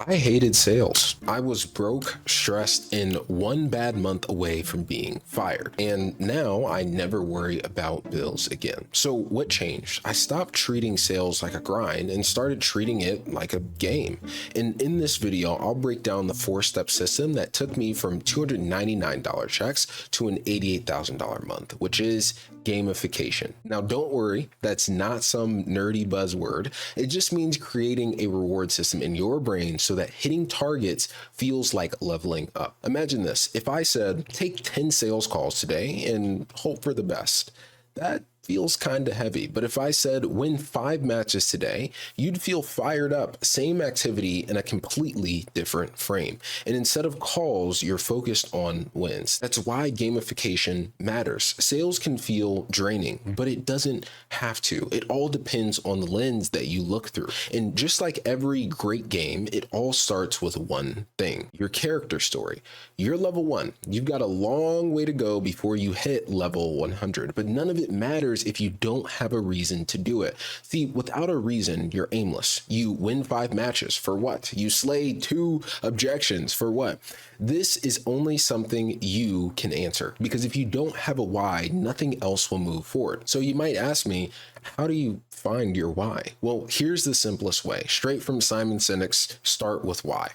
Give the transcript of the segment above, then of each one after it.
I hated sales. I was broke, stressed, and one bad month away from being fired. And now I never worry about bills again. So, what changed? I stopped treating sales like a grind and started treating it like a game. And in this video, I'll break down the 4-step system that took me from $299 checks to an $88,000 month, which is gamification. Now, don't worry, that's not some nerdy buzzword. It just means creating a reward system in your brain so that hitting targets feels like leveling up. Imagine this. If I said, take 10 sales calls today and hope for the best, that feels kind of heavy. But if I said win 5 matches today, you'd feel fired up. Same activity in a completely different frame. And instead of calls, you're focused on wins. That's why gamification matters. Sales can feel draining, but it doesn't have to. It all depends on the lens that you look through. And just like every great game, it all starts with one thing: your character story. You're level 1. You've got a long way to go before you hit level 100, but none of it matters if you don't have a reason to do it. See, without a reason, you're aimless. You win 5 matches for what? You slay 2 objections for what? This is only something you can answer, because if you don't have a why, nothing else will move forward. So you might ask me, how do you find your why? Well, here's the simplest way, straight from Simon Sinek's Start with Why.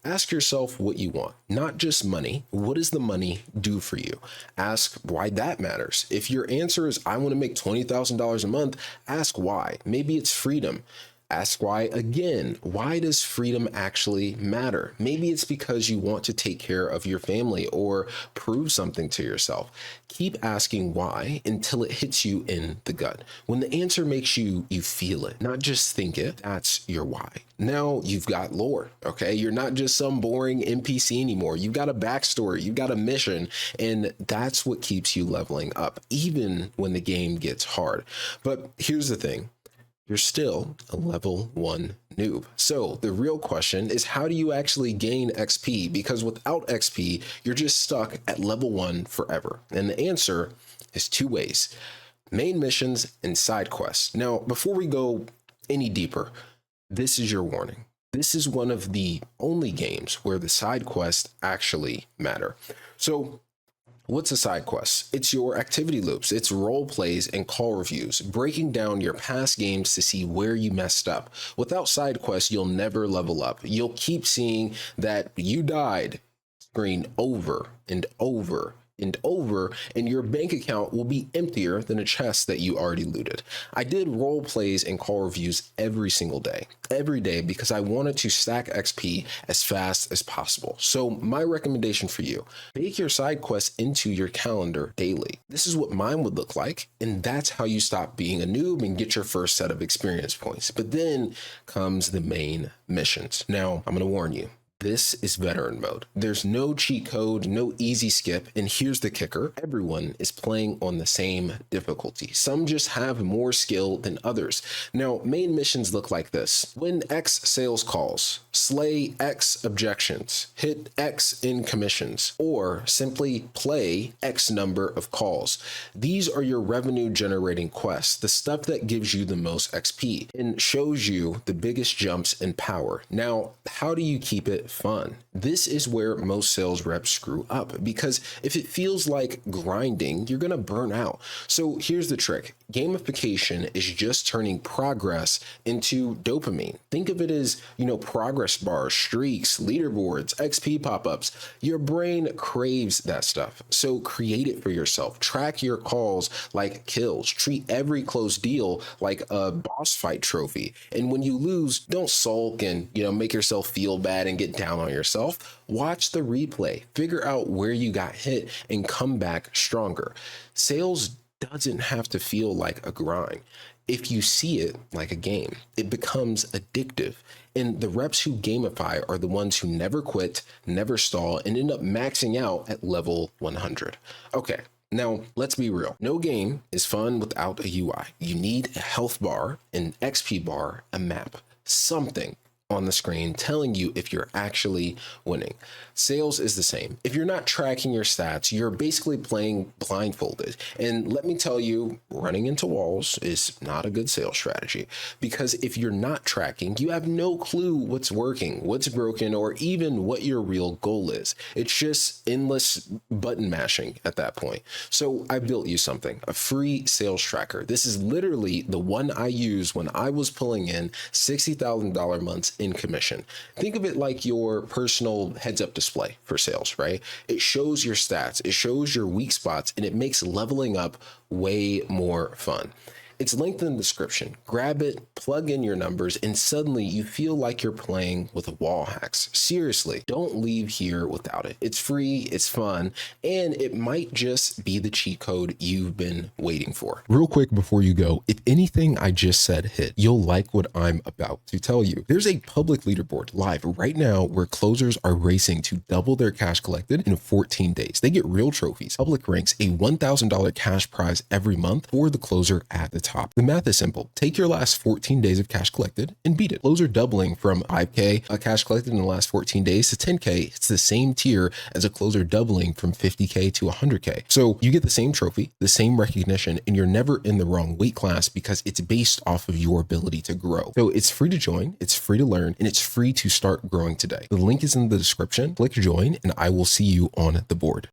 Ask yourself what you want, not just money. What does the money do for you? Ask why that matters. If your answer is, I want to make $20,000 a month, ask why. Maybe it's freedom. Ask why again. Why does freedom actually matter? Maybe it's because you want to take care of your family or prove something to yourself. Keep asking why until it hits you in the gut. When the answer makes you feel it, not just think it, that's your why. Now you've got lore, okay? You're not just some boring NPC anymore. You've got a backstory, you've got a mission, and that's what keeps you leveling up, even when the game gets hard. But here's the thing. You're still a level 1 noob. So the real question is, how do you actually gain XP? Because without XP, you're just stuck at level 1 forever. And the answer is 2 ways: main missions and side quests. Now, before we go any deeper, this is your warning. This is one of the only games where the side quests actually matter. So what's a side quest? It's your activity loops, it's role plays and call reviews, breaking down your past games to see where you messed up. Without side quests, you'll never level up. You'll keep seeing that you died screen over and over and over, and your bank account will be emptier than a chest that you already looted. I did role plays and call reviews every single day, every day, because I wanted to stack XP as fast as possible. So my recommendation for you, bake your side quests into your calendar daily. This is what mine would look like, and that's how you stop being a noob and get your first set of experience points. But then comes the main missions. Now, I'm going to warn you, this is veteran mode. There's no cheat code, no easy skip, and here's the kicker: everyone is playing on the same difficulty. Some just have more skill than others. Now, main missions look like this: win X sales calls, slay X objections, hit X in commissions, or simply play X number of calls. These are your revenue generating quests, the stuff that gives you the most XP and shows you the biggest jumps in power. Now, how do you keep it fun? This is where most sales reps screw up, because if it feels like grinding, you're gonna burn out. So here's the trick: gamification is just turning progress into dopamine. Think of it as, progress bars, streaks, leaderboards, XP pop-ups. Your brain craves that stuff. So create it for yourself. Track your calls like kills. Treat every close deal like a boss fight trophy. And when you lose, don't sulk and, make yourself feel bad and get down on yourself. Watch the replay, figure out where you got hit, and come back stronger. Sales doesn't have to feel like a grind. If you see it like a game, it becomes addictive. And the reps who gamify are the ones who never quit, never stall, and end up maxing out at level 100. Okay, now let's be real. No game is fun without a UI. You need a health bar, an XP bar, a map, something. on the screen telling you if you're actually winning. Sales is the same. If you're not tracking your stats, you're basically playing blindfolded. And let me tell you, running into walls is not a good sales strategy, because if you're not tracking, you have no clue what's working, what's broken, or even what your real goal is. It's just endless button mashing at that point. So I built you something, a free sales tracker. This is literally the one I used when I was pulling in $60,000 months in commission. Think of it like your personal heads-up display for sales, right? It shows your stats, it shows your weak spots, and it makes leveling up way more fun. It's linked in the description. Grab it, plug in your numbers, and suddenly you feel like you're playing with wall hacks. Seriously, don't leave here without it. It's free, it's fun, and it might just be the cheat code you've been waiting for. Real quick before you go, if anything I just said hit, you'll like what I'm about to tell you. There's a public leaderboard live right now where closers are racing to double their cash collected in 14 days. They get real trophies. Public ranks a $1,000 cash prize every month for the closer at the top. The math is simple. Take your last 14 days of cash collected and beat it. Closer doubling from 5K cash collected in the last 14 days to 10K. It's the same tier as a closer doubling from 50K to 100K. So you get the same trophy, the same recognition, and you're never in the wrong weight class because it's based off of your ability to grow. So it's free to join, it's free to learn, and it's free to start growing today. The link is in the description. Click join, and I will see you on the board.